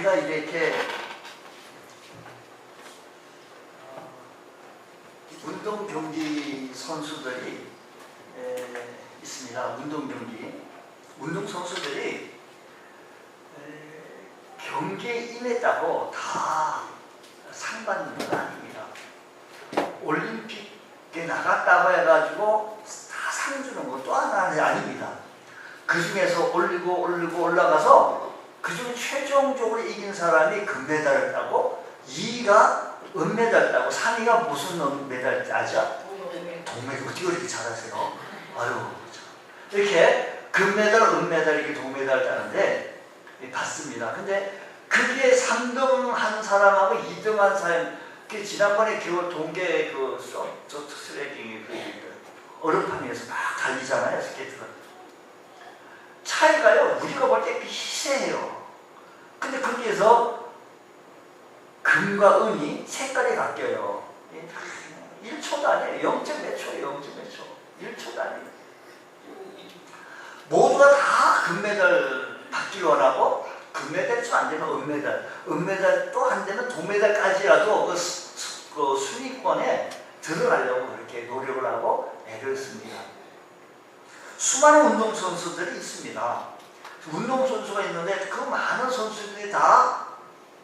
우리가 이렇게 운동 경기 선수들이 있습니다. 운동 선수들이 경기에 임했다고 다 상 받는 건 아닙니다. 올림픽에 나갔다고 해가지고 다 상 주는 것도 아닙니다. 그 중에서 올라가서 그 중에 최종적으로 이긴 사람이 금메달을 따고 2위가 은메달 따고 3위가 무슨 은메달 따죠? 동메달. 어떻게 그렇게 잘하세요? 아유, 이렇게 금메달, 은메달, 이렇게 동메달 따는데 봤습니다. 근데 그게 3등 한 사람하고 2등 한 사람, 지난번에 겨울 동계 트랙이 얼음판에서 막 달리잖아요, 스케이트가. 차이가요, 우리가 볼 때 미세해요. 근데 거기에서 금과 은이 색깔이 바뀌어요. 1초도 아니에요. 0.몇 초예요, 1초도 아니에요. 모두가 다 금메달 받기를 원하고, 금메달이 좀 안 되면 은메달 또 안 되면 동메달까지라도 그 순위권에 들어가려고 그렇게 노력을 하고 애를 씁니다. 수많은 운동선수들이 있습니다. 운동선수가 있는데 그 많은 선수들이 다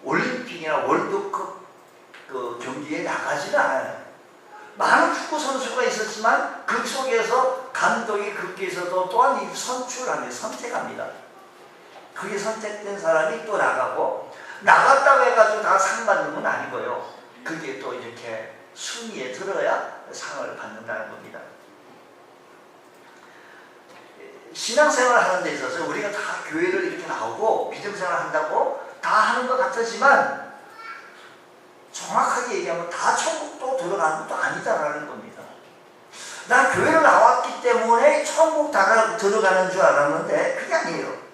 올림픽이나 월드컵 그 경기에 나가지는 않아요. 많은 축구 선수가 있었지만 그 속에서 감독이 거기에서도 또한 선택합니다. 그게 선택된 사람이 또 나가고, 나갔다고 해가지고 다 상 받는 건 아니고요. 그게 또 이렇게 순위에 들어야 상을 받는다는 겁니다. 신앙생활을 하는 데 있어서 우리가 다 교회를 이렇게 나오고 믿음생활을 한다고 다 하는 것 같지만 정확하게 얘기하면 다 천국도 들어가는 것도 아니다라는 겁니다. 난 교회를 나왔기 때문에 천국 들어가는 줄 알았는데 그게 아니에요.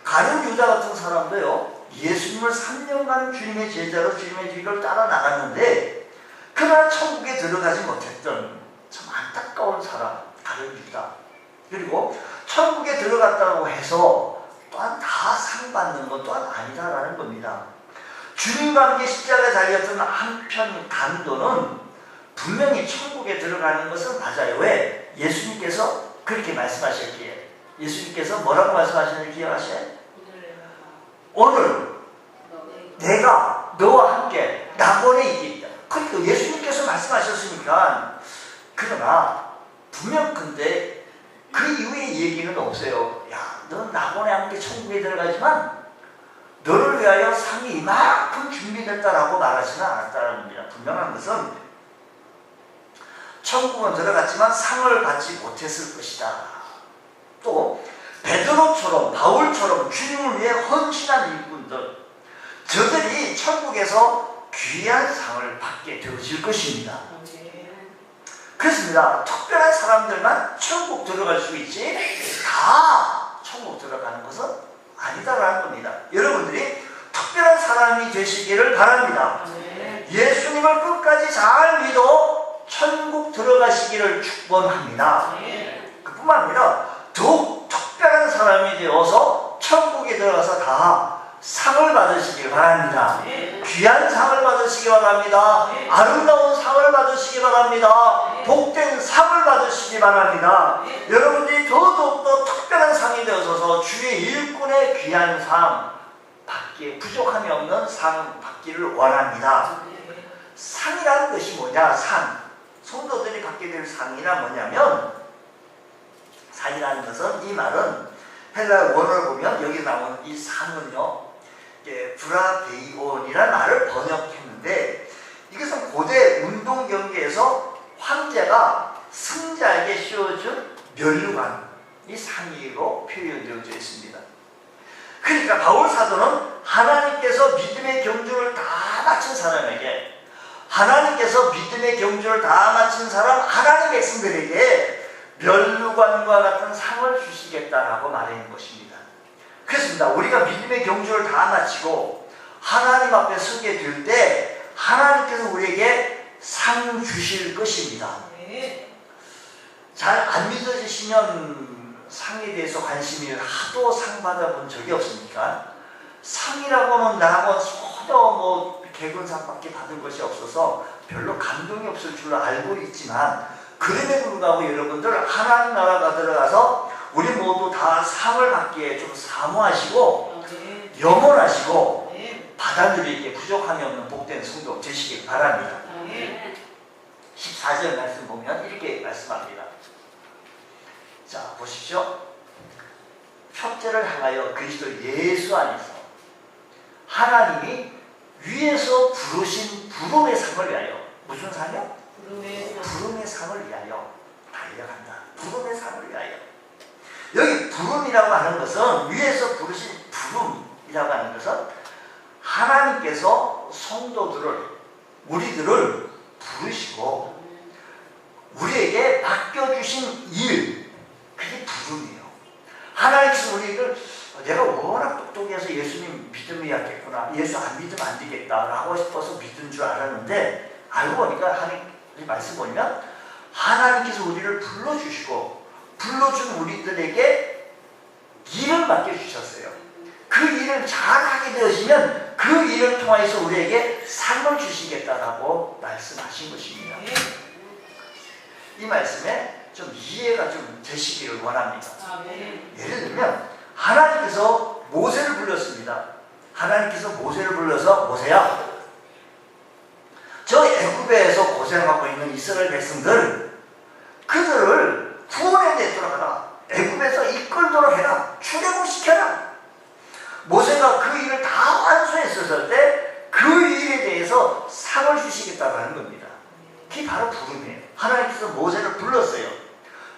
가룟 유다 같은 사람도요, 예수님을 3년간 주님의 제자로 주님의 길을 따라 나갔는데 그러나 천국에 들어가지 못했던 참 안타까운 사람, 가룟 유다. 그리고 천국에 들어갔다고 해서 또한 다 상 받는 것 또한 아니다라는 겁니다. 주님과 함께 십자가에 달렸던 한편 강도는 분명히 천국에 들어가는 것은 맞아요. 왜? 예수님께서 그렇게 말씀하셨기에. 예수님께서 뭐라고 말씀하셨는지 기억하세요? 오늘 내가 너와 함께 낙원에 있겠다. 그러니까 예수님께서 말씀하셨으니까. 그러나 분명 근데 그 이후에 얘기는 없어요. 야, 넌 낙원에 함께 천국에 들어가지만 너를 위하여 상이 이만큼 준비됐다라고 말하지는 않았다는 겁니다. 분명한 것은 천국은 들어갔지만 상을 받지 못했을 것이다. 또 베드로처럼 바울처럼 주님을 위해 헌신한 일꾼들, 저들이 천국에서 귀한 상을 받게 되어질 것입니다. 그렇습니다. 특별한 사람들만 천국 들어갈 수 있지 다 천국 들어가는 것은 아니다라는 겁니다. 여러분들이 특별한 사람이 되시기를 바랍니다. 예수님을 끝까지 잘 믿어 천국 들어가시기를 축원합니다. 그뿐만 아니라 더욱 특별한 사람이 되어서 천국에 들어가서 다 상을 받으시기 바랍니다. 귀한 상을 받으시기 바랍니다. 아름다운 상을 받으시기 바랍니다. 복된 상을 받으시기 바랍니다. 여러분들이 더더욱더 특별한 상이 되어서 주의 일꾼의 귀한 상 받기에 부족함이 없는 상 받기를 원합니다. 상이라는 것이 뭐냐? 상. 성도들이 받게 될 상이란 뭐냐면, 상이라는 것은, 이 말은 헬라 원어를 보면 여기 나오는 이 상은요, 브라베이온이라는 말을 번역했는데, 이것은 고대 운동 경기에서 황제가 승자에게 씌워준 면류관, 이 상의로 표현되어져 있습니다. 그러니까 바울 사도는 하나님께서 믿음의 경주를 다 마친 사람에게, 하나님께서 믿음의 경주를 다 마친 사람 하나님 백성들에게 면류관과 같은 상을 주시겠다라고 말하는 것입니다. 그렇습니다. 우리가 믿음의 경주를 다 마치고 하나님 앞에 서게 될 때 하나님께서 우리에게 상 주실 것입니다. 잘 안 믿어지시면 상에 대해서 관심이 하도 상 받아본 적이 없습니까? 상이라고는 나하고 전혀 뭐 개근상밖에 받은 것이 없어서 별로 감동이 없을 줄로 알고 있지만, 그럼에도 불구하고 여러분들 하나님 나라가 들어가서 우리 모두 다 상을 받기에 좀 사모하시고 염원하시고 받아들이기에 부족함이 없는 복된 성도 되시길 바랍니다. 14절 말씀 보면 이렇게 말씀합니다. 자, 보십시오. 형제를 향하여 그리스도 예수 안에서 하나님이 위에서 부르신 부름의 상을 위하여, 무슨 상이요? 부름의 상을 위하여 달려간다. 부름의 상을 위하여. 여기 부름이라고 하는 것은, 위에서 부르신 부름이라고 하는 것은 하나님께서 성도들을, 우리들을 부르시고 우리에게 맡겨주신 일, 그게 부름이에요. 하나님께서 우리를, 내가 워낙 똑똑해서 예수님 믿음이 약했구나, 예수 안 믿으면 안 되겠다라고 싶어서 믿은 줄 알았는데, 알고 보니까 하나님 말씀 보면 하나님께서 우리를 불러주시고 불러준 우리들에게 일을 맡겨주셨어요. 그 일을 잘하게 되시면 그 일을 통해서 우리에게 상을 주시겠다라고 말씀하신 것입니다. 이 말씀에 좀 이해가 좀 되시기를 원합니다. 예를 들면 하나님께서 모세를 불렀습니다. 하나님께서 모세를 불러서, 모세야, 저 애굽에서 고생하고 있는 이스라엘 백성들, 그들을 구원해 내도록 하라. 애굽에서 이끌도록 해라. 출애굽시켜라. 모세가 그 일을 다 완수했었을 때 그 일에 대해서 상을 주시겠다고 하는 겁니다. 그게 바로 부름이에요. 하나님께서 모세를 불렀어요.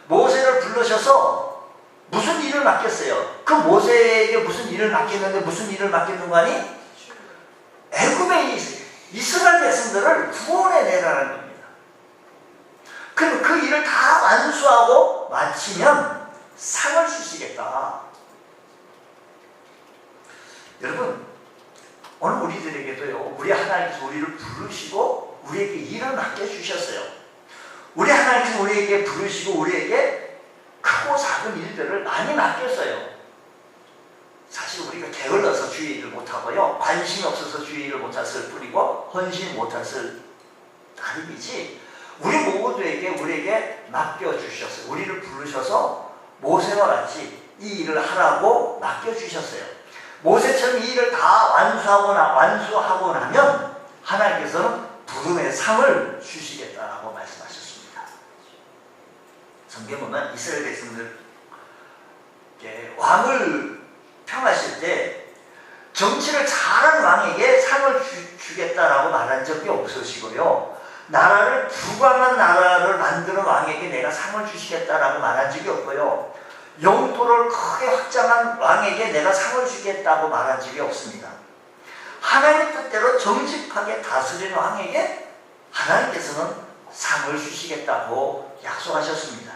모세를 불러셔서 무슨 일을 맡겼어요? 그 모세에게 무슨 일을 맡겼는데, 무슨 일을 맡겼는 거 아니? 애굽에 이스라엘 백성들을 구원해 내라는 겁니다. 그럼 그 일을 다 완수하고 마치면 상을 주시겠다. 여러분, 오늘 우리들에게도요, 우리 하나님께서 우리를 부르시고 우리에게 일을 맡겨주셨어요. 우리 하나님께서 우리에게 부르시고 우리에게 크고 작은 일들을 많이 맡겼어요. 사실 우리가 게을러서 주의 일을 못하고요, 관심이 없어서 주의 일을 못했을 뿐이고 헌신 못했을 따름이지, 우리 모두에게 우리에게 맡겨주셨어요. 우리를 부르셔서 모세와 같이 이 일을 하라고 맡겨주셨어요. 모세처럼 이 일을 다 완수하고 나면 하나님께서는 부름의 상을 주시겠다라고 말씀하셨습니다. 성경 보면 이스라엘 백성들께 왕을 평하실 때 정치를 잘한 왕에게 상을 주겠다라고 말한 적이 없으시고요, 나라를 부강한 나라를 만드는 왕에게 내가 상을 주시겠다라고 말한 적이 없고요, 영토를 크게 확장한 왕에게 내가 상을 주겠다고 말한 적이 없습니다. 하나님의 뜻대로 정직하게 다스리는 왕에게 하나님께서는 상을 주시겠다고 약속하셨습니다.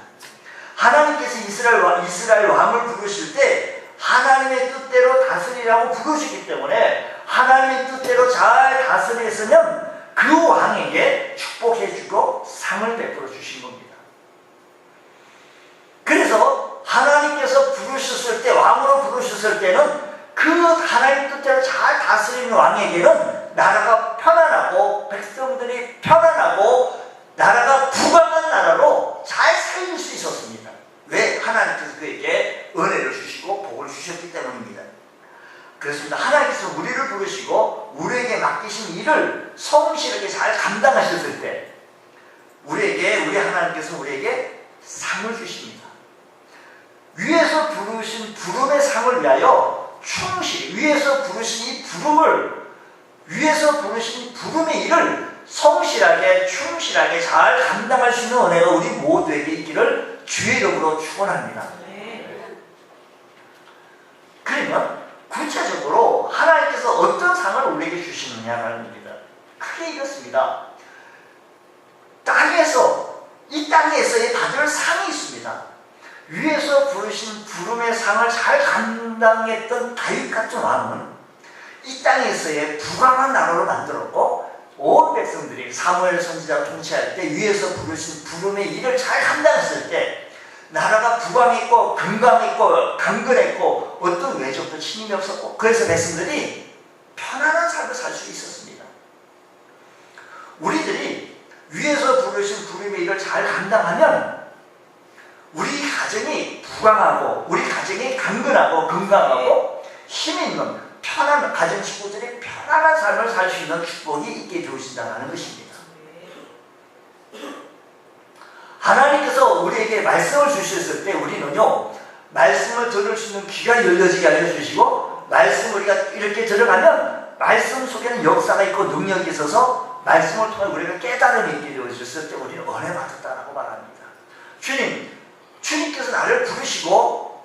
하나님께서 이스라엘 왕을 부르실 때 하나님의 뜻대로 다스리라고 부르시기 때문에 하나님의 뜻대로 잘 다스렸으면 그 왕에게 축복해주고 상을 베풀어 주신 겁니다. 그래서 하나님께서 부르셨을 때, 왕으로 부르셨을 때는 그 하나님 뜻대로 잘 다스리는 왕에게는 나라가 편안하고 백성들이 편안하고 나라가 부강한 나라로 잘 살릴 수 있었습니다. 왜? 하나님께서 그에게 은혜를 주시고 복을 주셨기 때문입니다. 그렇습니다. 하나님께서 우리를 부르시고 우리에게 맡기신 일을 성실하게 잘 감당하셨을 때 우리 하나님께서 우리에게 상을 주십니다. 위에서 부르신 부름의 상을 위하여 위에서 부르신 이 부름을, 위에서 부르신 부름의 일을 성실하게 충실하게 잘 감당할 수 있는 은혜가 우리 모두에게 있기를 주의 이름으로 축원합니다. 그러면 구체적으로 하나님께서 어떤 상을 우리에게 주시느냐라는 겁니다. 크게 이렇습니다. 이 땅에서의 받을 상이 있습니다. 위에서 부르신 부름의 상을 잘 감당했던 다윗 같은 왕은 이 땅에서의 부강한 나라로 만들었고, 온 백성들이 사무엘 선지자 통치할 때 위에서 부르신 부름의 일을 잘 감당했을 때 나라가 부강했고 건강했고 강건했고 어떤 외적도 친임이 없었고, 그래서 백성들이 편안한 삶을 살 수 있었습니다. 우리들이 위에서 부르신 부름의 일을 잘 감당하면 우리 가정이 부강하고, 우리 가정이 강건하고 건강하고 힘 있는 편안한 가정 식구들이 편안한 삶을 살 수 있는 축복이 있게 되어진다는 것입니다. 하나님께서 우리에게 말씀을 주셨을 때 우리는요, 말씀을 들을 수 있는 귀가 열려지게 알려주시고, 말씀 우리가 이렇게 들어가면 말씀 속에는 역사가 있고 능력이 있어서 말씀을 통해 우리가 깨달음이 있게 되어졌을 때 우리는 은혜 받았다라고 말합니다. 주님께서 나를 부르시고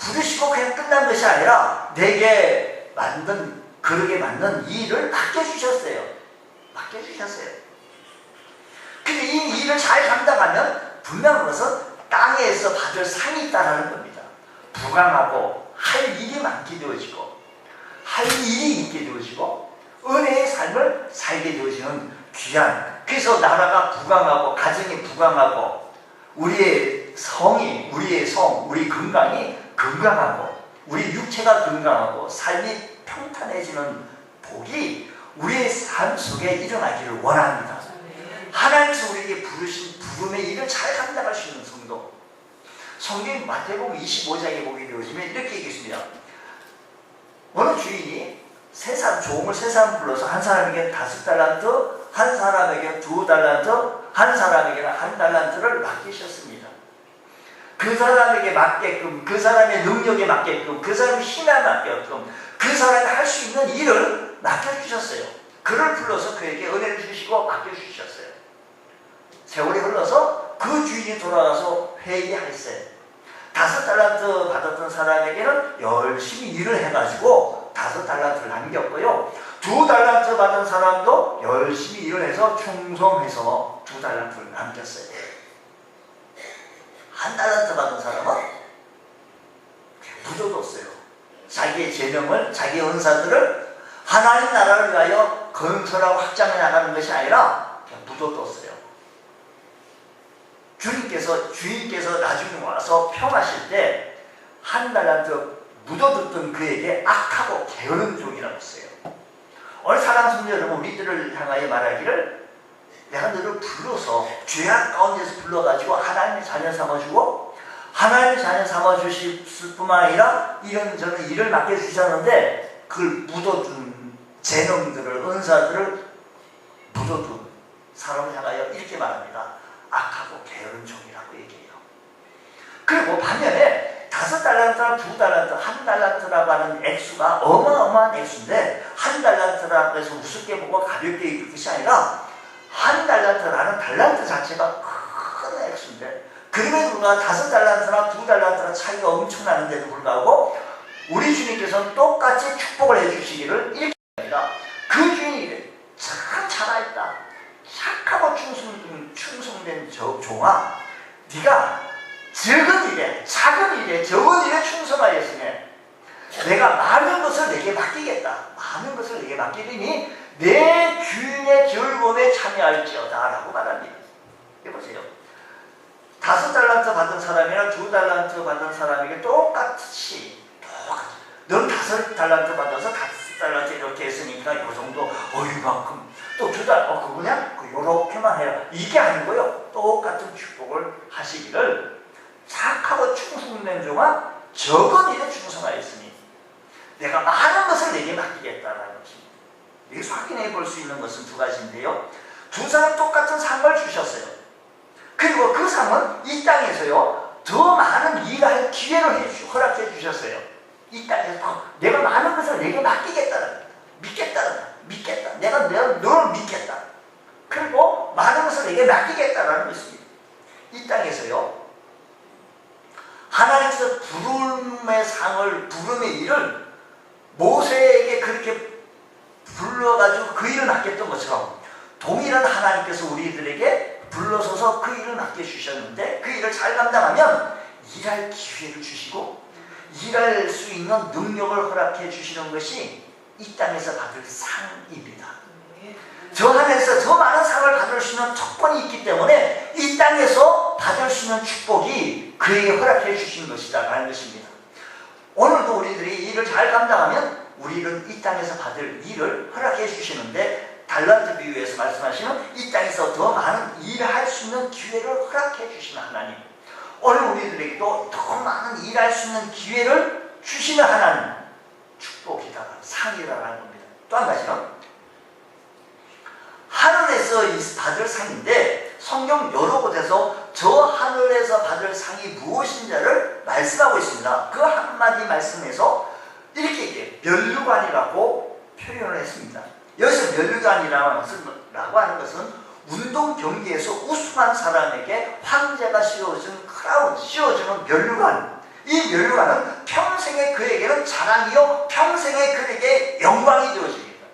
그냥 끝난 것이 아니라 내게 만든, 그릇에 맞는 이 일을 맡겨주셨어요. 근데 이 일을 잘 감당하면 분명한 것은 땅에서 받을 상이 있다는 겁니다. 부강하고 할 일이 많게 되어지고, 할 일이 있게 되어지고, 은혜의 삶을 살게 되어지는 귀한, 그래서 나라가 부강하고 가정이 부강하고 우리의 성이, 우리 건강이 건강하고 우리 육체가 건강하고 삶이 평탄해지는 복이 우리의 삶 속에 일어나기를 원합니다. 하나님께서 우리에게 부르신 부름의 일을 잘 감당할 수 있는 성도. 성경 마태복음 25장에 보게 되어지면 이렇게 얘기했습니다. 어느 주인이 종을 세 사람 불러서 한 사람에게 5달란트, 한 사람에게 2달란트, 한 사람에게는 1달란트를 맡기셨습니다. 그 사람에게 맞게끔, 그 사람의 능력에 맞게끔, 그 사람의 힘에 맞게끔, 그 사람이 할 수 있는 일을 맡겨주셨어요. 그를 불러서 그에게 은혜를 주시고 맡겨주셨어요. 세월이 흘러서 그 주인이 돌아가서 회개할세. 5달란트 받았던 사람에게는 열심히 일을 해가지고 5달란트를 남겼고요. 2달란트 받은 사람도 열심히 일을 해서 충성해서 2달란트를 남겼어요. 1달란트 받은 사람은 묻어뒀어요. 자기의 재능을, 자기의 은사들을 하나님 나라를 위하여 건설하고 확장해 나가는 것이 아니라 그냥 묻어뒀어요. 주인께서 나중에 와서 평하실 때 1달란트 묻어뒀던 그에게 악하고 게으른 종이라고 했어요. 오늘 사랑하는 성도 여러분, 우리들을 향하여 말하기를, 내가 너를 불러서 죄악 가운데서 불러가지고 하나님의 자녀 삼아주고, 하나님의 자녀 삼아주실 뿐만 아니라 이런저런 일을 맡겨주셨는데 그걸 묻어둔 재능들을, 은사들을 묻어둔 사람을 향하여 이렇게 말합니다. 악하고 게으른 종이라고 얘기해요. 그리고 반면에 5달란트나 2달란트, 1달란트라고 하는 액수가 어마어마한 액수인데, 1달란트라고 해서 우습게 보고 가볍게 여길 것이 아니라 1달란트라는 달란트 자체가 큰 액수인데, 그럼에도 불구하고 5달란트나 2달란트나 차이가 엄청나는데도 불구하고 우리 주님께서는 똑같이 축복을 해주시기를 이렇게 합니다. 그 주인이 참 잘하였다, 착하고 충성된 종아, 네가 적은 일에, 작은 일에, 적은 일에 충성하였으니 내가 많은 것을 내게 맡기겠다. 많은 것을 내게 맡기리니 내 주인의 즐거움에 참여할지어다 라고 말합니다. 해보세요. 5달란트 받은 사람이랑 2달란트 받은 사람에게 똑같이 넌 5달란트 받아서 5달란트 이렇게 했으니까 이 정도 이만큼, 또 2달 그거냐? 요렇게만 해라, 이게 아니고요. 똑같은 축복을 하시기를, 착하고 충성된 종아, 적은 일에 충성하였으니 내가 많은 것을 내게 맡기겠다라는 것입니다. 여기서 확인해 볼 수 있는 것은 2가지인데요. 2사람 똑같은 상을 주셨어요. 그리고 그 상은 이 땅에서요, 더 많은 일할 기회를 허락해 주셨어요. 이 땅에서 내가 많은 것을 내게 맡기겠다는 겁니다. 믿겠다. 내가 너를 믿겠다. 그리고 많은 것을 내게 맡기겠다라는 것입니다. 이 땅에서요, 하나님께서 부름의 일을 모세에게 그렇게 불러가지고 그 일을 맡겼던 것처럼, 동일한 하나님께서 우리들에게 불러서서 그 일을 맡겨주셨는데, 그 일을 잘 감당하면 일할 기회를 주시고 일할 수 있는 능력을 허락해 주시는 것이 이 땅에서 받을 상입니다. 저 하늘에서 더 많은 상을 받을 수 있는 특권이 있기 때문에 이 땅에서 받을 수 있는 축복이 그에게 허락해 주신 것이다 라는 것입니다. 오늘 오늘도 우리들이 이 일을 잘 감당하면 우리는 이 땅에서 받을 일을 허락해 주시는데, 달란트 비유에서 말씀하시는 이 땅에서 더 많은 일을 할 수 있는 기회를 허락해 주시는 하나님, 오늘 우리들에게도 더 많은 일할 수 있는 기회를 주시는 하나님, 축복이다, 상이라는 겁니다. 또 한 가지는 하늘에서 받을 상인데, 성경 여러 곳에서 저 하늘에서 받을 상이 무엇인지를 말씀하고 있습니다. 그 한마디 말씀에서 이렇게 얘기해요. 면류관이라고 표현을 했습니다. 여기서 면류관이라고 하는 것은 운동 경기에서 우승한 사람에게 황제가 씌워준 크라운, 씌워주는 면류관. 이 면류관은 평생에 그에게는 자랑이요, 평생에 그에게 영광이 되어집니다.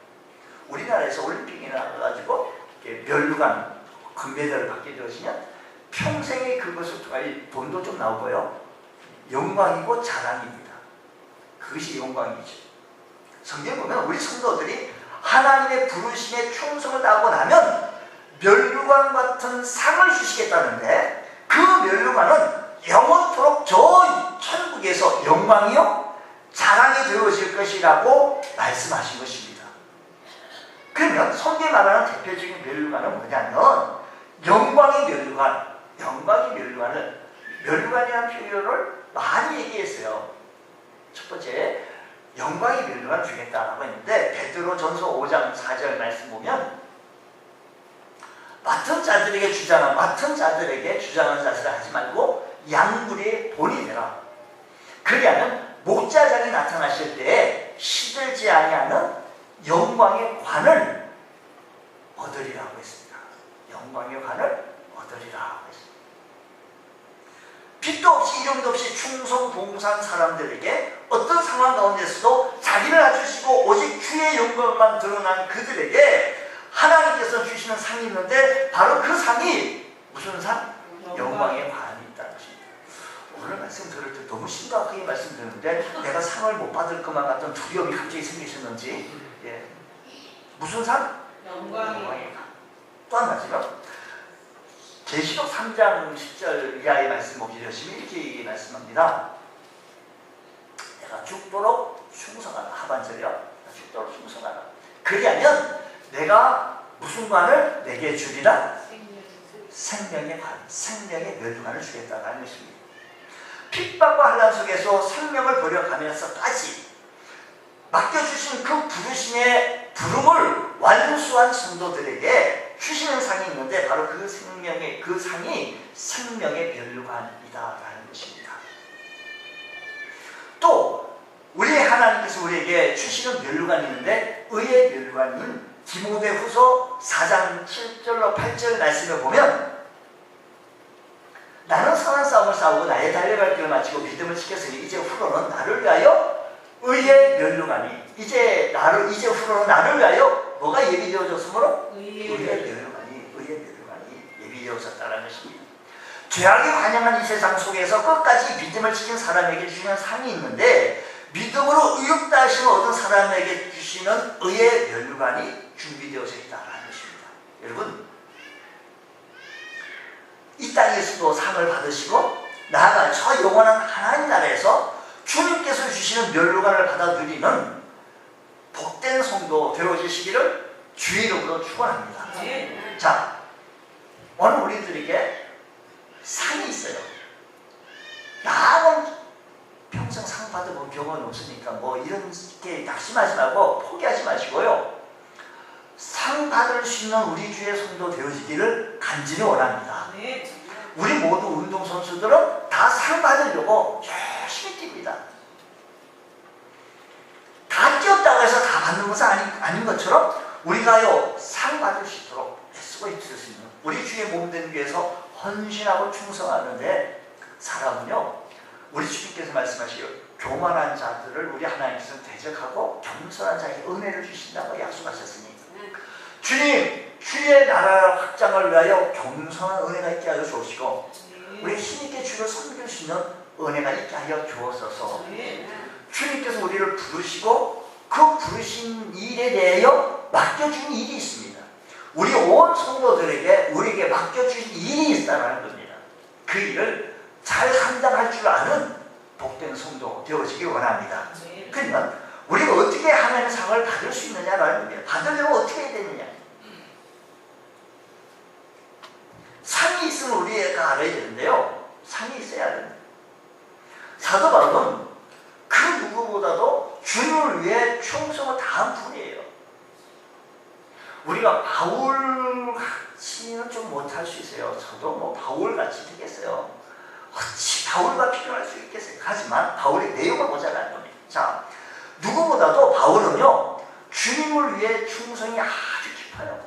우리나라에서 올림픽이 나가가지고 면류관 금메달을 받게 되어지면 평생에 그것을 통해 돈도 좀 나오고요, 영광이고 자랑입니다. 그것이 영광이죠. 성경 보면 우리 성도들이 하나님의 부르심에 충성을 다하고 나면 면류관 같은 상을 주시겠다는데, 그 면류관은 영원토록 저 천국에서 영광이요, 자랑이 되어질 것이라고 말씀하신 것입니다. 그러면 성경에 말하는 대표적인 면류관은 뭐냐면 영광의 면류관, 영광의 면류관을, 면류관이라는 표현을 많이 얘기했어요. 첫 번째, 영광의 면류관을 주겠다라고 했는데, 베드로전서 5장 4절 말씀 보면 맡은 자들에게 주장하는 자들을 하지 말고 양무리의 본이 되라. 그리하면 목자장이 나타나실 때에 시들지 아니하는 영광의 관을 얻으리라고 했습니다. 영광의 관을 얻으리라고 했습니다. 빛도 없이 이름도 없이 충성 봉사한 사람들에게 어떤 상황 가운데서도 자기를 낮추시고 오직 주의 영광만 드러난 그들에게 하나님께서 주시는 상이 있는데, 바로 그 상이 무슨 상? 영광의 관이 있다는 것입니다. 오늘 말씀 들을 때 너무 심각하게 말씀드리는데 내가 상을 못 받을 것만 같던 두려움이 갑자기 생기셨는지, 예. 무슨 상? 영광의 관. 또 한 가지요, 계시록 3장 10절 이하의 말씀 보기 열심히 이렇게 말씀합니다. 내가 죽도록 충성하라. 하반절이요. 죽도록 충성하라. 그리하면 내가 무슨 관을 내게 주리라? 생명의 관, 생명의 면류관을 주겠다는 것입니다. 핍박과 환난 속에서 생명을 버려가면서까지 맡겨주신 그 부르심의 부름을 완수한 성도들에게 주시는 상이 있는데, 바로 그 생명의, 그 상이 생명의 면류관이다라는 것입니다. 또 우리 하나님께서 우리에게 주시는 면류관이 있는데, 의의 면류관인 디모데후서 4장 7절로 8절 말씀을 보면, 나는 선한 싸움을 싸우고 나의 달려갈 길을 마치고 믿음을 지켰으니 이제 후로는 나를 위하여 의의 면류관이, 이제 후로는 나를 위하여 뭐가 예비되어졌으므로? 의의 면류관이 예비되어졌다는 것입니다. 죄악에 관영한 이 세상 속에서 끝까지 믿음을 지킨 사람에게 주시는 상이 있는데, 믿음으로 의롭다 하심을 얻은 사람에게 주시는 의의 면류관이 준비되어져 있다는 것입니다. 여러분, 이 땅에서도 상을 받으시고 나아가 저 영원한 하나님 나라에서 주님께서 주시는 면류관을 받아들이는 복된 성도 되어주시기를 주의 이름으로 축원합니다. 자, 오늘 우리들에게 상이 있어요. 나는 평생 상 받아본 경험은 없으니까 뭐 이렇게 낙심하지 말고 포기하지 마시고요, 상 받을 수 있는 우리 주의 성도 되어지기를 간절히 원합니다. 우리 모두 운동선수들은 다 상 받으려고 열심히 뜁니다. 다 뛰었다고 해서 다 받는 것은 아닌 것처럼 우리가요, 상 받을 수 있도록 애쓰고 있을 수 있는, 우리 주의 몸된 위해서 헌신하고 충성하는데, 사람은요, 우리 주님께서 말씀하시기로 교만한 자들을 우리 하나님께서 대적하고 겸손한 자에게 은혜를 주신다고 약속하셨으니, 주님, 주의 나라 확장을 위하여 겸손한 은혜가 있게 하여 주옵시고, 우리 힘있게 주를 섬길 수 있는 은혜가 있게 하여 주옵소서. 주님께서 우리를 부르시고 그 부르신 일에 대하여 맡겨준 일이 있습니다. 우리 온 성도들에게 우리에게 맡겨준 일이 있다는 겁니다. 그 일을 잘 감당할 줄 아는 복된 성도 되어지길 원합니다. 그러면 우리가 어떻게 하나님의 상을 받을 수 있느냐라는 겁니다. 받으려면 어떻게 해야 되느냐? 상이 있으면 우리가 알아야 되는데요. 상이 있어야 됩니다. 사도 바울은 그 누구보다도 주님을 위해 충성을 다한 분이에요. 우리가 바울같이는 좀 못할 수 있어요. 저도 뭐 바울같이 되겠어요. 어찌 바울과 비교할 수 있겠어요. 하지만 바울의 내용을 보자라는 겁니다. 자, 누구보다도 바울은요, 주님을 위해 충성이 아주 깊어요.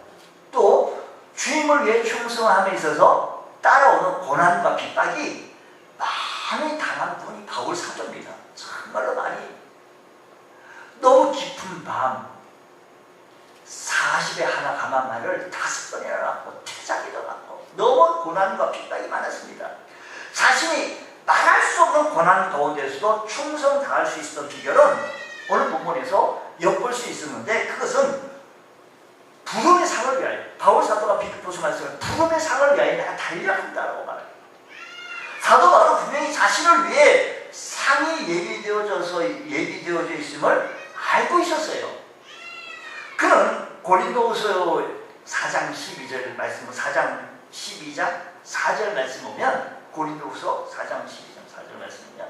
또 주님을 위해 충성함에 있어서 따라오는 고난과 핍박이 많이 당한 분이 바울 사도입니다. 정말로 많이. 너무 깊은 밤 40에 하나 가만말을 5번이나 낳고 태자기도 낳고 너무 고난과 핍박이 많았습니다. 자신이 말할 수 없는 고난 가운데서도 충성 당할 수 있었던 비결은 오늘 본문에서 엿볼 수 있었는데, 그것은 부름의 상을 위하여, 바울 사도가 빌립보서 말씀을 부름의 상을 위하여 내가 달려간다라고 말해요. 사도 바울은 분명히 자신을 위해 상이 예비되어져 있음을 알고 있었어요. 그는 고린도후서 4장 12절 말씀, 4장 12장 4절 말씀 보면, 고린도후서 4장 12장 4절 말씀이냐,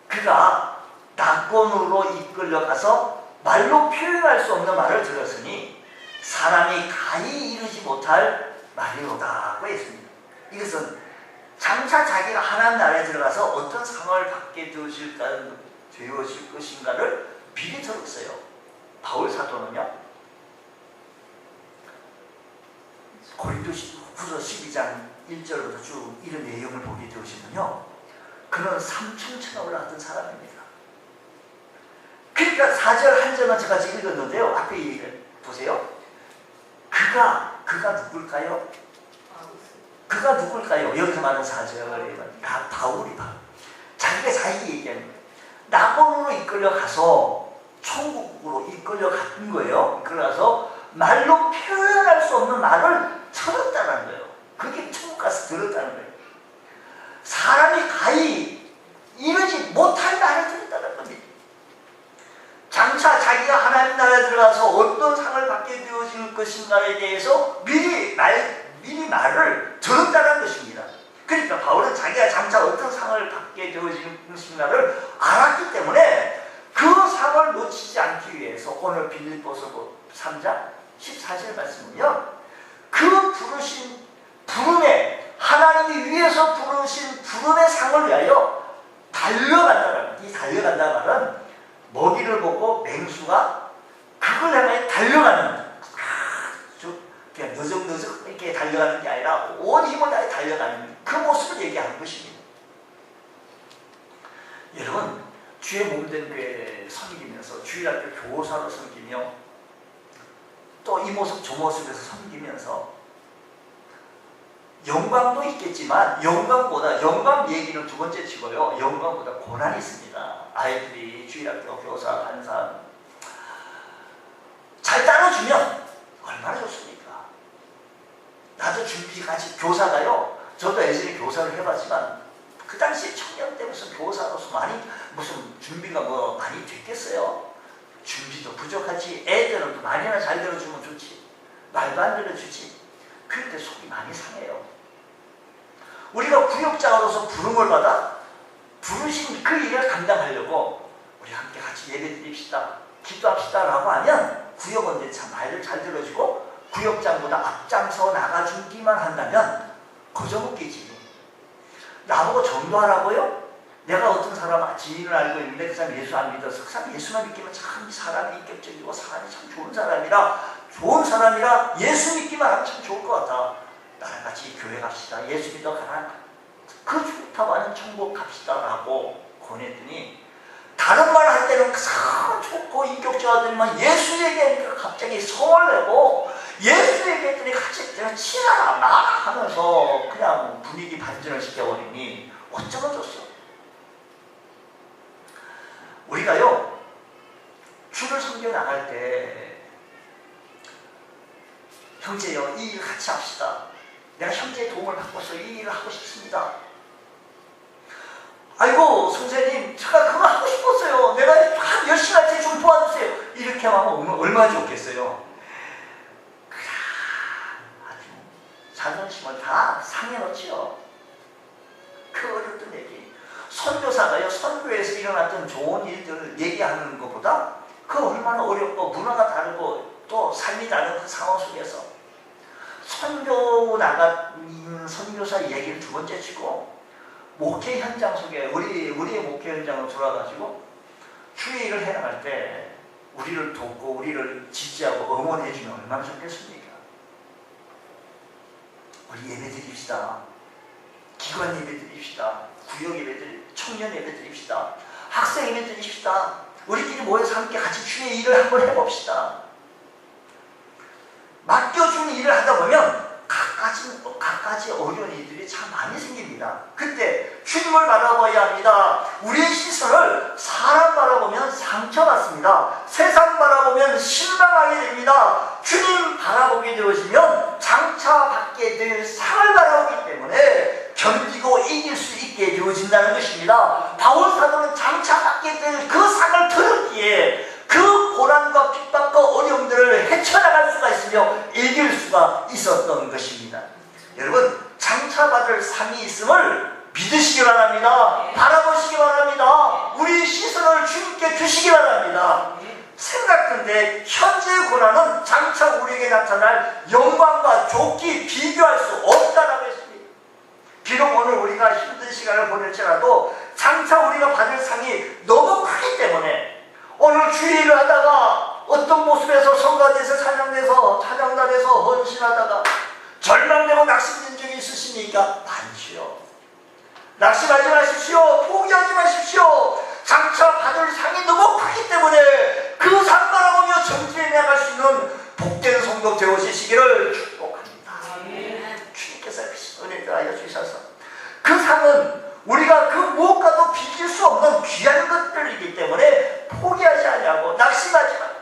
그가 낙원으로 이끌려가서 말로 표현할 수 없는 말을 들었으니 사람이 가히 이르지 못할 말이로다고 했습니다. 이것은 장차 자기가 하나님 나라에 들어가서 어떤 상을 받게 되어질 것인가를 미리 들었어요. 바울 사도는요, 고린도후서 12장 1절부터 쭉 이런 내용을 보게 되시면요, 그는 삼층천에 올라갔던 사람입니다. 그러니까 4절 한 절만 제가 지금 읽었는데요, 앞에 얘기를 보세요. 그가 누굴까요? 그가 누굴까요? 여기서 말하는 4절에 바울이 자기가 자기 얘기하는 거예요. 낙원으로 이끌려가서 천국으로 이끌려간 거예요. 이끌려가서 말로 표현할 수 없는 말을 들었다는 거예요. 그게 천국 가서 들었다는 거예요. 사람이 가히 이르지 못할 말을 들었다는 겁니다. 장차 자기가 하나님 나라에 들어가서 어떤 상을 받게 되어질 것인가에 대해서 미리 말을 들었다는 것입니다. 그러니까 바울은 자기가 장차 어떤 상을 받게 되어질 것인가를 알았기 때문에 그 상을 놓치지 않기 위해서 오늘 빌립보서 3장 14절 말씀은요, 그 부르신 부름에, 하나님이 위해서 부르신 부름의 상을 위하여 달려간다는, 이 달려간다는 말은 먹이를 보고 맹수가 그걸 향해 달려가는, 그냥 너적너적 이렇게 달려가는 게 아니라 온 힘을 다해 달려가는 그 모습을 얘기하는 것입니다. 여러분, 주의 몸된 교회를 섬기면서 주일학교 교사로 섬기며 또 이 모습 저 모습에서 섬기면서 영광도 있겠지만 영광 얘기는 두 번째 치고요, 영광보다 고난이 있습니다. 아이들이 주일학교 교사 간사 잘 따라주면 얼마나 좋습니까? 나도 준비같이 교사가요, 저도 예전에 교사를 해봤지만 그 당시에 청년 때 무슨 교사로서 무슨 준비가 많이 됐겠어요? 준비도 부족하지. 애들은 말이나 잘 들어주면 좋지, 말도 안 들어주지. 그런데 속이 많이 상해요. 우리가 구역자로서 부름을 받아 부르신 그 일을 감당하려고 우리 함께 같이 예배 드립시다, 기도합시다 라고 하면 구역원들이 참 말을 잘 들어주고 구역장보다 앞장서 나가주기만 한다면 거저먹기지. 나보고 전도하라고요? 내가 어떤 사람 지인을 알고 있는데 그 사람 예수 안 믿어서 그 사람 예수만 믿기면 참 사람이 인격적이고 사람이 참 좋은 사람이라 예수 믿기만 하면 참 좋을 것 같아. 나랑 같이 교회 갑시다, 예수 믿어 가라, 그 좋다고 하는 천국 갑시다 라고 권했더니, 다른 말 할 때는 참 좋고 인격적이더니만 예수 얘기하니까 갑자기 성을 내고, 예수 얘기했더니 같이 내가 치라라 마라 하면서 그냥 분위기 반전을 시켜버리니 어쩌면 좋소. 우리가요, 주를 섬겨 나갈 때 형제요, 이 일 같이 합시다, 내가 형제의 도움을 받고서 이 일을 하고 싶습니다, 아이고 선생님 제가 그거 하고 싶었어요. 내가 열심히 할 때 좀 도와주세요. 이렇게 하면 얼마나 좋겠어요. 아주 자존심을 다 상해놓지요. 그 어렸던 얘기. 선교사가요, 선교에서 일어났던 좋은 일들을 얘기하는 것보다 그 얼마나 어렵고 문화가 다르고 또 삶이 다른 그 상황 속에서 선교 나간 선교사 얘기를 두 번째 치고 목회 현장 속에 우리의 목회 현장으로 돌아가지고 주의 일을 해나갈 때 우리를 돕고 우리를 지지하고 응원해주면 얼마나 좋겠습니까? 우리 예배 드립시다. 기관 예배 드립시다. 구역 예배 드립시다. 청년 예배 드립시다. 학생 예배 드립시다. 우리끼리 모여서 함께 같이 주의 일을 한번 해봅시다. 맡겨주는 일을 하다 보면 갖가지 어려운 일들이 참 많이 생깁니다. 그때 주님을 바라봐야 합니다. 우리의 시선을 사람 바라보면 상처받습니다. 세상 바라보면 실망하게 됩니다. 주님 바라보게 되어지면 장차 받게 될 상을 바라보기 때문에 견디고 이길 수 있게 되어진다는 것입니다. 바울 사도는 장차 받게 될 그 상을 들었기에 그 고난과 핍박과 어려움들을 헤쳐나갈 수가 있으며 이길 수가 있었던 것입니다. 여러분, 장차 받을 상이 있음을 믿으시기 바랍니다. 바라보시기 바랍니다. 우리 시선을 주님께 주시기 바랍니다. 생각컨대 현재의 고난은 장차 우리에게 나타날 영광과 좋게 비교할 수 없다라고 했습니다. 비록 오늘 우리가 힘든 시간을 보낼지라도 장차 우리가 받을 상이 너무 크기 때문에 오늘 주의를 하다가 어떤 모습에서 성가대에서 찬양단에서 헌신하다가 절망되고 낙심된 적이 있으십니까? 많지요. 낙심하지 마십시오. 포기하지 마십시오. 장차 받을 상이 너무 크기 때문에 그 상 바라보며 정진해 나갈 수 있는 복된 성도 되어주시기를 축복합니다. 주님께서 은혜를 하여 주셔서 그 상은 우리가 그 무엇과도 비길 수 없는 귀한 것들이기 때문에 포기하지 않냐고 낙심하지 말고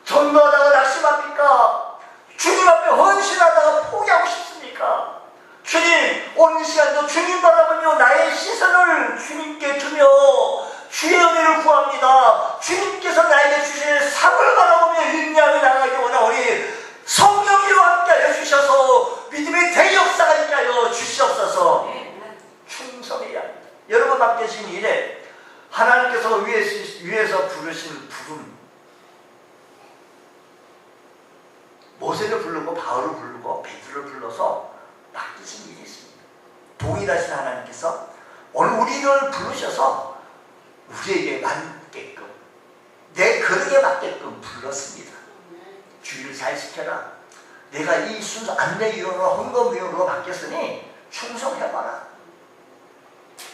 전도하다가 낙심합니까? 주님 앞에 헌신하다가 포기하고 싶습니까? 주님, 오늘 시간도 주님 바라보며 나의 시선을 주님께 두며 주의 은혜를 구합니다. 주님께서 나에게 주실 상을 바라보며 인내하며 나가기 원하오니 성령으로 함께하여 주셔서 믿음의 대역사가 있게 하여 주시옵소서. 충성해야 합니다. 여러분 맡겨진 일에 하나님께서 위에서 부르신 부름, 모세를 부르고 바울을 부르고 베드로를 불러서 맡기신 일이 있습니다. 동일하신 하나님께서 오늘 우리를 부르셔서 우리에게 맞게끔 내 그릇에 맞게끔 불렀습니다. 주의를 잘 지켜라. 내가 이 순서 안내위원으로 헌금위원으로 맡겼으니 충성해봐라.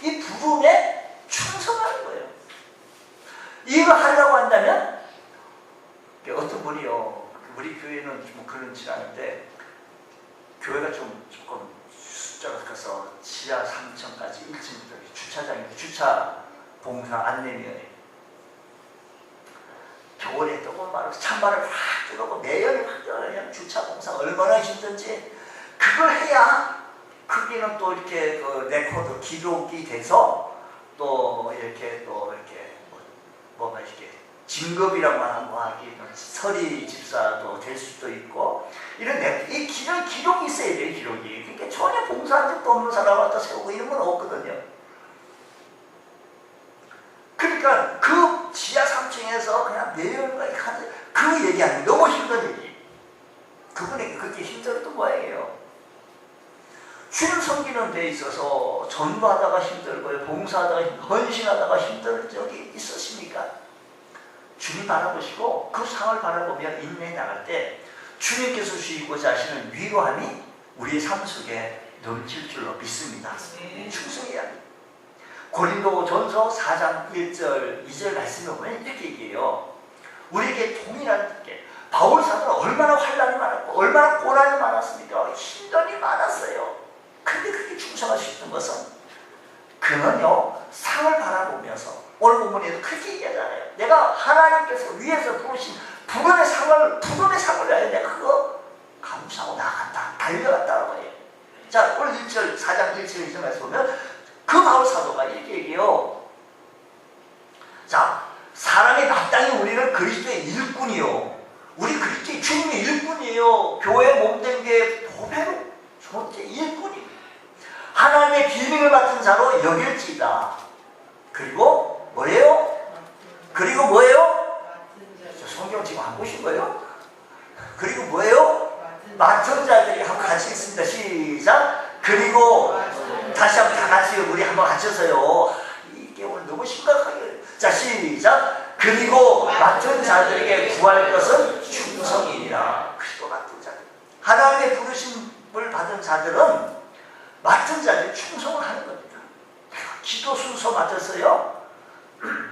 이 부름에 충성하는 거예요. 이거 하려고 한다면 어떤 분이요, 우리 교회는 좀 그런지 않은데 교회가 조금 숫자가 커서 지하 3층까지 1층부터 주차장인데 주차 봉사 안내위원회 겨울에 조금 말아서 찬바람을 확 들어오고 매연이 확 들어오면 주차 봉사 얼마나 힘든지 그걸 해야 크기는 또 이렇게 그 레코드 기록이 돼서 또 이렇게 뭐가 이렇게 진급이라고 하는 거 하기 서리 집사도 될 수도 있고 이런 이 기록이 있어야 돼요. 기록이. 그러니까 전혀 봉사한 적도 없는 사람을 갖다 세우고 이런 건 없거든요. 그러니까 그 지하 3층에서 그냥 매일과 그 얘기하는 너무 힘든 얘기. 그분에게 그렇게 힘들었던 모양이에요. 주님 섬기는 데 있어서 전도하다가 힘들고요, 봉사하다가 헌신하다가 힘든 적이 있으십니까? 주님 바라보시고 그 상을 바라보며 인내해 나갈 때 주님께서 주시고자 하시는 위로함이 우리의 삶 속에 넘칠 줄로 믿습니다. 충성해야 합니다. 고린도전서 4장 1절 2절 말씀에 보면 이렇게 얘기해요. 우리에게 동일한 게 바울 사도는 얼마나 환난이 많았고 얼마나 고난이 많았습니까? 힘든이 많았어요. 근데 그렇게 충성할 수 있는 것은 그는요 상을 바라보면서 오늘 본문에도 그렇게 얘기하잖아요. 내가 하나님께서 위에서 부르신 부름의 상을 위하여 내가 그거 감수하고 나갔다 달려갔다라고 해요. 자 오늘 1절 4장 1절 2절 말씀 보면 그 바울 사도가 이렇게 얘기해요. 교회 몸된 게 보배로 존재 일꾼이 하나님의 비밀을 맡은 자로 여길지이다. 그리고 뭐예요? 그리고 뭐예요? 성경 지금 안 보신 거예요? 그리고 뭐예요? 맡은 자들이 한번 같이 읽습니다. 시작. 그리고 다시 한번 다 같이 우리 한번 같이서요. 이게 오늘 너무 심각하게. 자 시작. 그리고 맡은 자들에게 구할 것은 충성이니라. 그리고 맡은 자들. 하나님의 부르심을 받은 자들은 맡은 자들이 충성을 하는 겁니다. 기도 순서 맡았어요.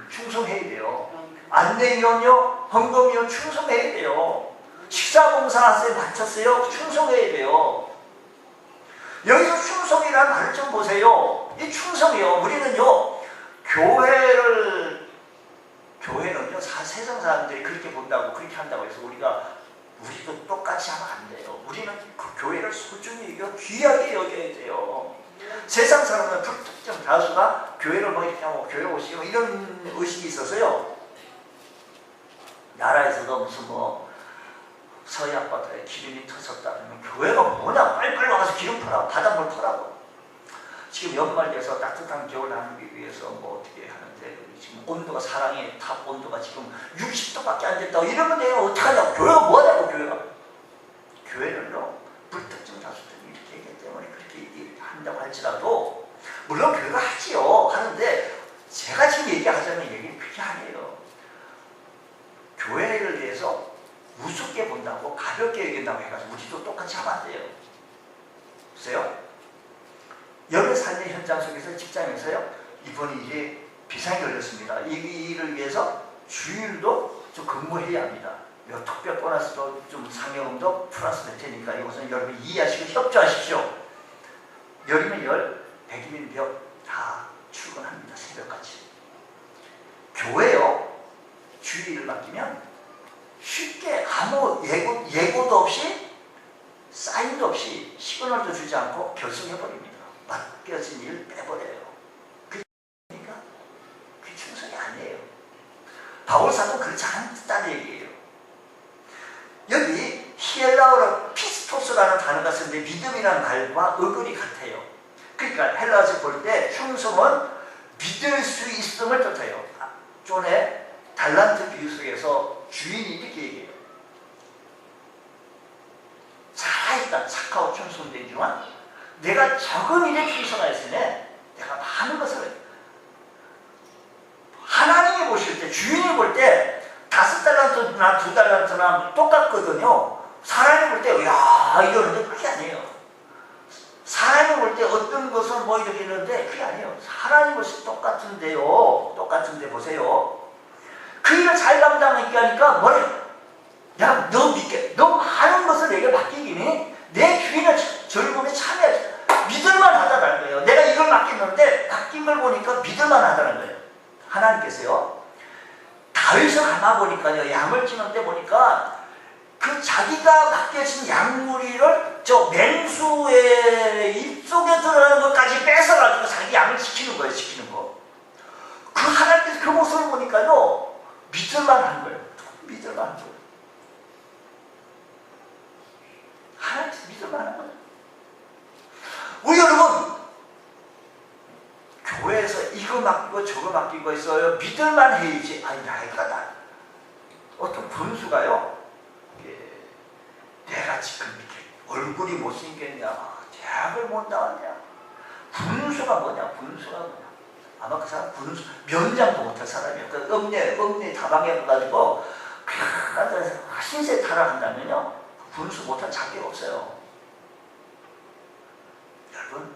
충성해야 돼요. 안내위원요, 헌금위원 충성해야 돼요. 식사봉사하세요. 맡았어요. 충성해야 돼요. 여기서 충성이라는 말을 좀 보세요. 이 충성이요. 우리는요, 교회는요, 세상 사람들이 그렇게 본다고, 그렇게 한다고 해서 우리도 똑같이 하면 안 돼요. 우리는 그 교회를 소중히 귀하게 여겨야 돼요. 세상 사람은 특정 다수가 교회를 뭐 이렇게 하고 교회 오시고 이런 의식이 있어서요. 나라에서도 무슨 뭐 서해 앞바다에 기름이 터졌다 그러면 교회가 뭐냐 빨리빨리 와서 기름 퍼라 바닷물 퍼라고. 지금 연말 돼서 따뜻한 겨울 나누기 위해서 뭐 어떻게 하는데 지금 온도가 사랑의 탑 온도가 지금 60도밖에 안 됐다고 이러면 내가 어떡하냐고. 교회가 뭐하냐고. 교회는요 불특정 다수들이 이렇게 얘기하기 때문에 그렇게 한다고 할지라도 물론 교회가 하지요. 하는데 제가 지금 얘기하자는 얘기는 그게 아니에요. 교회를 위해서 우습게 본다고 가볍게 얘기한다고 해가지고 우리도 똑같이 하면 안 돼요. 보세요. 여러 삶의 현장 속에서 직장에서요. 이번에 이게 비상이 걸렸습니다. 이 일을 위해서 주일도 좀 근무해야 합니다. 특별 보너스도 좀 상여금도 플러스 될 테니까 이것은 여러분 이해하시고 협조하십시오. 열이면 열, 100이면 100 다 출근합니다. 새벽까지. 교회요. 주일을 맡기면 쉽게 아무 예고도 없이 사인도 없이 시그널도 주지 않고 결승해버립니다. 맡겨진 일 빼버려요. 그러니까 그게 충성이 아니에요. 바울사도 그렇지 않다는 얘기예요. 여기 헬라어로 피스토스라는 단어가 쓰는데 믿음이라는 말과 어근이 같아요. 그러니까 헬라어에서 볼 때 충성은 믿을 수 있음을 뜻해요. 존의 달란트 비유 속에서 주인이 이렇게 얘기해요. 살아있다 착하고 충성되지만 내가 적은 일에 충성하였으니 내가 많은 것을 하나님이 보실 때 주인이 볼 때 5달란트나 2달란트나 똑같거든요. 사람이 볼 때 야 이러는데 그게 아니에요. 사람이 볼 때 어떤 것은 뭐 이렇게 있는데 그게 아니에요. 하나님 볼 때 똑같은데요. 똑같은데 보세요. 그 일을 잘 감당하게 하니까 뭐래? 야, 너 믿게. 너 많은 것을 내게 맡기기니 내 주인의 즐거움에 참여해. 믿을만 하다는 거예요. 내가 이걸 맡겼는데 맡긴 걸 보니까 믿을만 하다는 거예요. 하나님께서요. 다윗을 가만보니까요. 양을 치는데 보니까 그 자기가 맡겨진 양무리를 저 맹수의 입속에 들어가는 것까지 뺏어가지고 자기 양을 지키는 거예요. 지키는 거. 그 하나님께서 그 모습을 보니까요. 믿을만한 거예요. 믿을만한 거예요. 하나님께서 믿을만한 거예요. 우리 여러분 교회에서 이거 맡기고 저거 맡기고 있어요. 믿을만 해야지. 아니 나이가 어떤 군수가요. 내가 지금 이렇게 얼굴이 못생겼냐 대학을 못 나왔냐 군수가 뭐냐. 군수가 뭐냐. 아마 그 사람 군수 면장도 못할 사람이에요. 그 읍내 다방해가지고 신세 타락한다면요 군수 못할 자격이 없어요. 여러분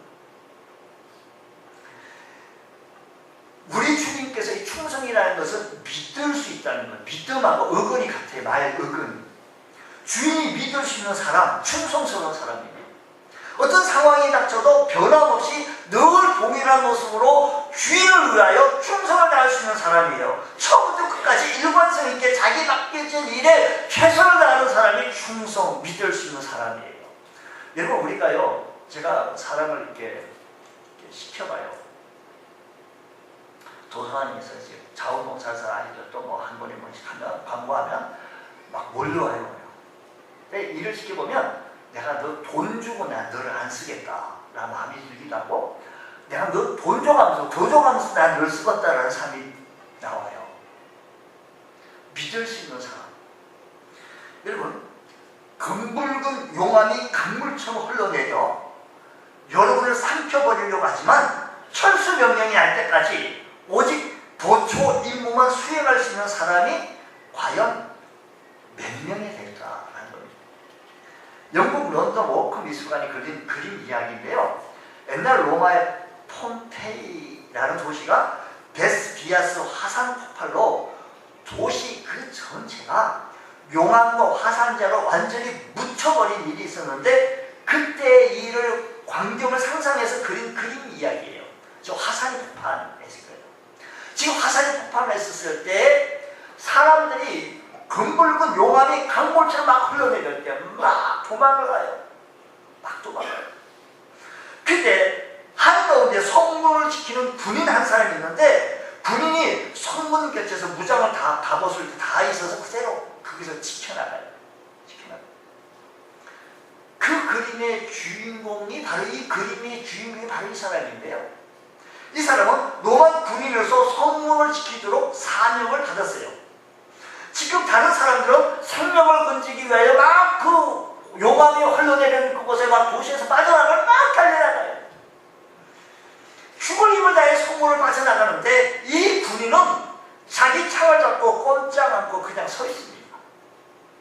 우리 주님께서 이 충성이라는 것은 믿을 수 있다는 거예요. 믿음하고 어근이 같아요. 말 어근. 주인이 믿을 수 있는 사람, 충성스러운 사람이에요. 어떤 상황이 닥쳐도 변함없이 늘 동일한 모습으로 주인을 위하여 충성을 다할 수 있는 사람이에요. 처음부터 끝까지 일관성 있게 자기 맡겨진 일에 최선을 다하는 사람이 충성, 믿을 수 있는 사람이에요. 여러분 우리가요, 제가 사람을 이렇게 시켜봐요. 도서관에서 이제 자원봉사사 아니죠. 또 뭐 한 번에 뭐씩 하면 광고하면 막 몰려와요. 근데 일을 시켜보면 내가 너 돈 주고 내가 너를 안 쓰겠다 라는 마음이 들기도 하고, 내가 너 돈 줘가면서 더 줘가면서 내가 너를 쓰겠다라는 사람이 나와요. 믿을 수 있는 사람. 여러분, 금붉은 용암이 강물처럼 흘러내려 여러분을 삼켜버리려고 하지만 철수 명령이 날 때까지 오직 도초 임무만 수행할 수 있는 사람이 과연 몇 명이 될까라는 겁니다. 영국 런던 워크 미술관이 그린 그림 이야기인데요. 옛날 로마의 폼페이라는 도시가 베스비아스 화산 폭발로 도시 그 전체가 용암과 화산재로 완전히 묻혀버린 일이 있었는데, 그때 일을 광경을 상상해서 그린 그림 이야기예요. 저 화산이 폭발했을 거예요. 지금 화산이 폭발했었을 때 사람들이 금붉은 용암이 강물처럼 막 흘러내릴 때 막 도망을 가요. 막 도망가요. 근데 한가운데 성문을 지키는 군인 한 사람이 있는데, 군인이 성문 곁에서 무장을 다 갑옷을 다 있어서 그대로 거기서 지켜나가요. 그 그림의 주인공이 바로 이 사람인데요. 이 사람은 로마 군인으로서 성문을 지키도록 사명을 받았어요. 지금 다른 사람들은 생명을 건지기 위하여 막 그 용암이 흘러내리는 그곳에 막 도시에서 빠져나가면 막 달려나가요. 죽을 힘을 다해 성문을 빠져나가는데, 이 군인은 자기 창을 잡고 꼼짝 않고 그냥 서 있습니다.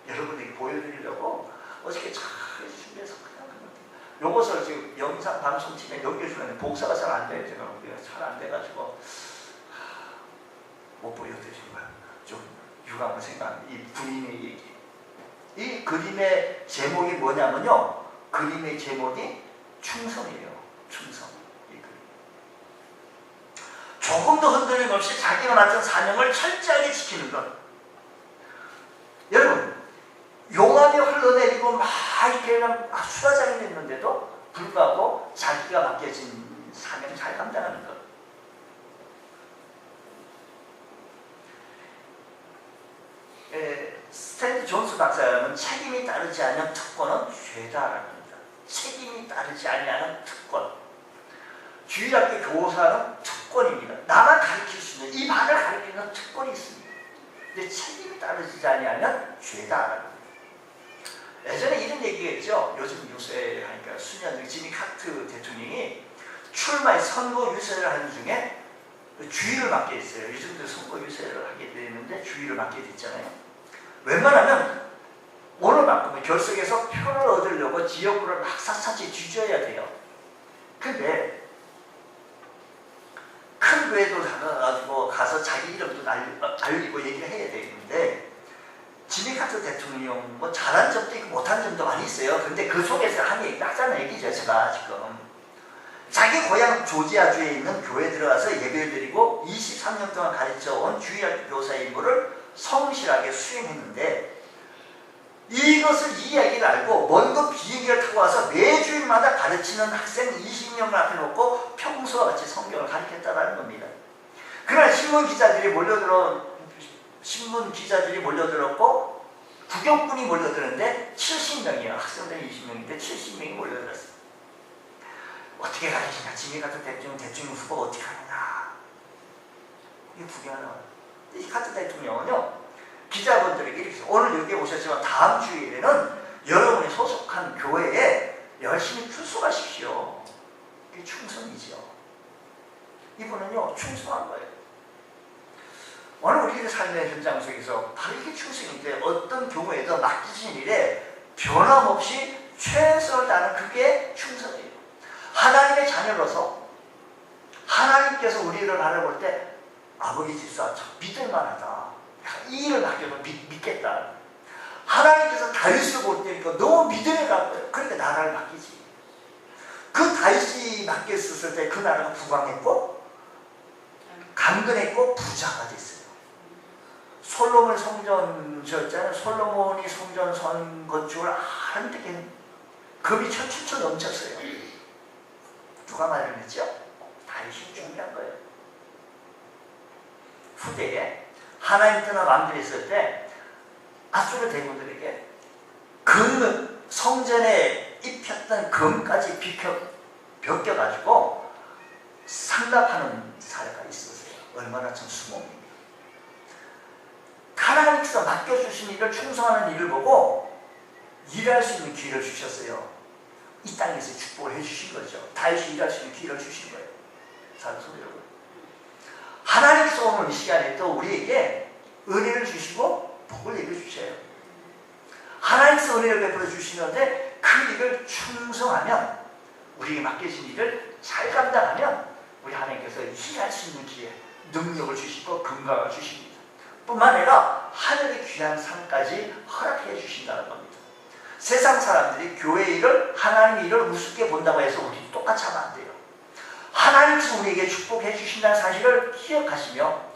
여러분에게 보여드리려고 어저께 잘 준비해서 그냥 요것을 지금 영상 방송팀에 넘겨주는데 복사가 잘 안 돼요. 제가 잘 안 돼가지고 못 보여드린 거야. 좀 유감을 생각합니다. 이 군인의 얘기. 이 그림의 제목이 뭐냐면요, 그림의 제목이 충성이에요. 충성. 이 그림. 조금도 흔들림 없이 자기가 맡은 사명을 철저하게 지키는 것. 여러분, 용암이 흘러내리고 막 이렇게 그냥 수라장이 됐는데도 불구하고 자기가 맡겨진 사명 잘 감당하는 것. 스탠드 존스 박사는 책임이 따르지 않는 특권은 죄다라고 합니다. 책임이 따르지 않는 특권. 주일학교 교사는 특권입니다. 나만 가르칠 수 있는, 이 반을 가르치는 특권이 있습니다. 근데 책임이 따르지 않으면 죄다라고 합니다. 예전에 이런 얘기했죠. 요즘 유세 하니까 수년 전 지미 카트 대통령이 출마해 선거 유세를 하는 중에 주의를 맡게 했어요. 요즘도 선거 유세를 하게 되는데 주의를 맡게 됐잖아요. 웬만하면 오늘만큼은 결석해서 표를 얻으려고 지역구를 막 샅샅이 뒤져야 돼요. 근데 큰 교회도 가가지고 가서 자기 이름도 알리고 얘기를 해야 되는데, 지미 카트 대통령 뭐 잘한 점도 있고 못한 점도 많이 있어요. 근데 그 속에서 한 얘기 딱잖아 얘기죠. 제가 지금 자기 고향 조지아주에 있는 교회에 들어가서 예배를 드리고 23년 동안 가르쳐온 주일학교 교사 임무를 성실하게 수행했는데, 이것을 이 이야기를 알고 먼 비행기를 타고 와서 매주일마다 가르치는 학생 20명을 앞에 놓고 평소와 같이 성경을 가르쳤다는 겁니다. 그날 신문 기자들이 몰려들었고 구경꾼이 몰려드는데 70명이에요. 학생들이 20명인데 70명이 몰려들었어요. 어떻게 가르치냐, 지미 카트 대통령 후보가 어떻게 하느냐, 이게 구경하는 거예요. 이 카트 대통령은요, 기자분들에게 이렇게 오늘 여기에 오셨지만 다음 주일에는 여러분이 소속한 교회에 열심히 출석하십시오. 이게 충성이죠. 이분은요 충성한 거예요. 오늘 우리의 삶의 현장 속에서 바로 이게 충성인데, 어떤 경우에도 맡기신 일에 변함없이 최선을 다하는 그게 충성이에요. 하나님의 자녀로서 하나님께서 우리를 바라볼 때 아버지 집사 믿을만하다, 이 일을 맡겨도 믿겠다. 하나님께서 다윗을 볼 때니까 너무 믿음에 간 거예요. 그러니까 나라를 맡기지. 그 다윗이 맡겼을 때 그 나라가 부강했고 강건했고 부자가 됐어요. 솔로몬 성전 지었잖아요. 솔로몬이 성전 선 건축을 하는데 금이 천추천 넘쳤어요. 누가 마련했죠? 다윗이 준비한 거예요. 후대에 하나님 떠나 왕들이 있을 때 아수르 대군들에게 성전에 입혔던 금까지 벗겨가지고 상납하는 사례가 있었어요. 얼마나 참 수모입니다. 하나님께서 맡겨주신 일을 충성하는 일을 보고 일할 수 있는 기회를 주셨어요. 이 땅에서 축복을 해주신 거죠. 다윗이 일할 수 있는 기회를 주신 거예요. 사랑하는 성도 여러분, 하나님께서 오늘 이 시간에 또 우리에게 은혜를 주시고 복을 내려주셔요. 하나님께서 은혜를 베풀어 주시는데 그 일을 충성하면, 우리에게 맡겨진 일을 잘 감당하면 우리 하나님께서 일할 수 있는 기회, 능력을 주시고 건강을 주십니다. 뿐만 아니라 하늘의 귀한 상까지 허락해 주신다는 겁니다. 세상 사람들이 교회 일을, 하나님의 일을 우습게 본다고 해서 우리 똑같이 하면 안 돼요. 하나님께서 우리에게 축복해 주신다는 사실을 기억하시며,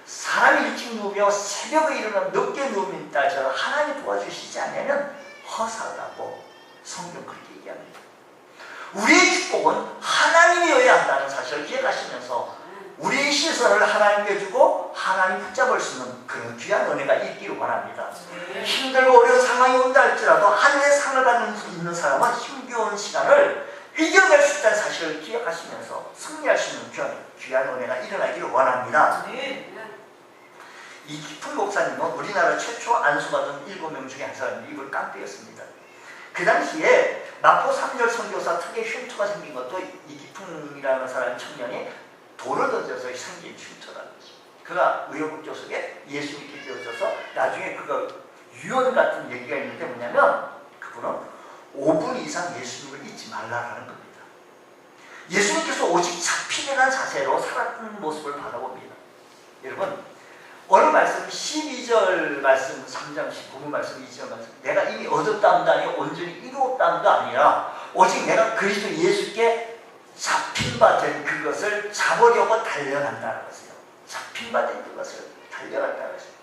사람이 일찍 누우며 새벽에 일어나 늦게 누우면 따져 하나님 도와주시지 않으면 허사라고 성경 그렇게 얘기합니다. 우리의 축복은 하나님이어야 한다는 사실을 기억하시면서 우리의 시선을 하나님께 주고 하나님 붙잡을 수 있는 그런 귀한 은혜가 있기를 원합니다. 힘들고 어려운 상황이 온다 할지라도 하늘의 상을 받는 수 있는 사람은 힘겨운 시간을 이겨낼 수 있다는 사실을 기억하시면서 승리할 수 있는 귀한 은혜가 일어나기를 원합니다. 이기풍 목사님은 우리나라 최초 안수받은 7명 중에 한 사람이 입을 깡패였습니다. 그 당시에 마포 3절 선교사 특혜 흉터가 생긴 것도 이기풍이라는 사람 청년이 돌을 던져서 생긴 흉터라는 거죠. 그가 의료국조 속에 예수 믿게 되어져서 나중에 그가 유언 같은 얘기가 있는데 뭐냐면, 그분은 5분 이상 예수님을 잊지 말라라는 겁니다. 예수님께서 오직 잡히려는 자세로 살았던 모습을 바라봅니다. 여러분, 오늘 말씀 12절 말씀 3장 19분 말씀 2절 말씀, 내가 이미 얻었다함도 아니고 온전히 이루었다함도 아니라 오직 내가 그리스도 예수께 잡힌 바 된 그것을 잡으려고 달려간다는 것이에요. 잡힌 바 된 그것을 달려간다는 것이에요.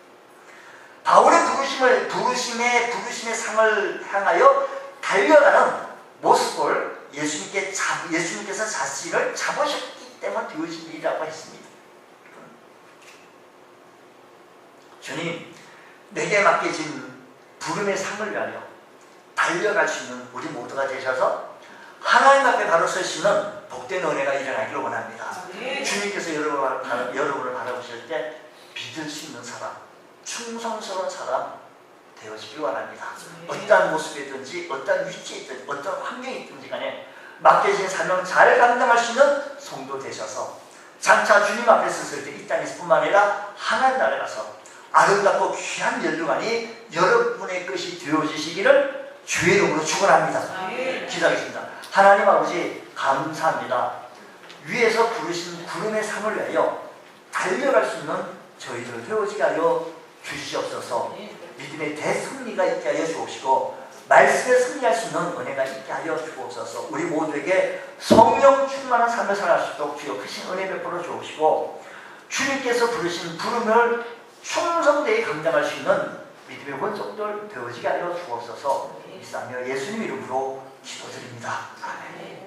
바울의 부르심의 상을 향하여 달려가는 모습을 예수님께서 자신을 잡으셨기 때문에 되어진 일이라고 했습니다. 주님, 내게 맡겨진 부름의 상을 위하여 달려갈 수 있는 우리 모두가 되셔서 하나님 앞에 바로 설 수 있는 복된 은혜가 일어나기를 원합니다. 주님께서 여러분을 바라보실 때 믿을 수 있는 사람, 충성스러운 사람 되어지길 원합니다. 어떠한 모습이든지 어떠한 위치에 있든지 어떤 환경에 있든지 간에 맡겨진 사명 잘 감당할 수 있는 성도 되셔서 장차 주님 앞에 섰을 때 이 땅에서 뿐만 아니라 하나님 나라에 가서 아름답고 귀한 연루관이 여러분의 것이 되어지시기를 주의 이름으로 축원합니다. 기도하겠습니다. 하나님 아버지, 감사합니다. 위에서 부르신 구름의 상을 위하여 달려갈 수 있는 저희들 되어지게 하여 주시옵소서. 믿음의 대승리가 있게 하여 주옵시고 말씀에 승리할 수 있는 은혜가 있게 하여 주옵소서. 우리 모두에게 성령 충만한 삶을 살아갈 수 있도록 주여 크신 은혜 베풀어 주옵시고, 주님께서 부르신 부름을 충성되게 감당할 수 있는 믿음의 권속들 되어지게 하여 주옵소서. 이사며 예수님 이름으로 기도드립니다. 아멘.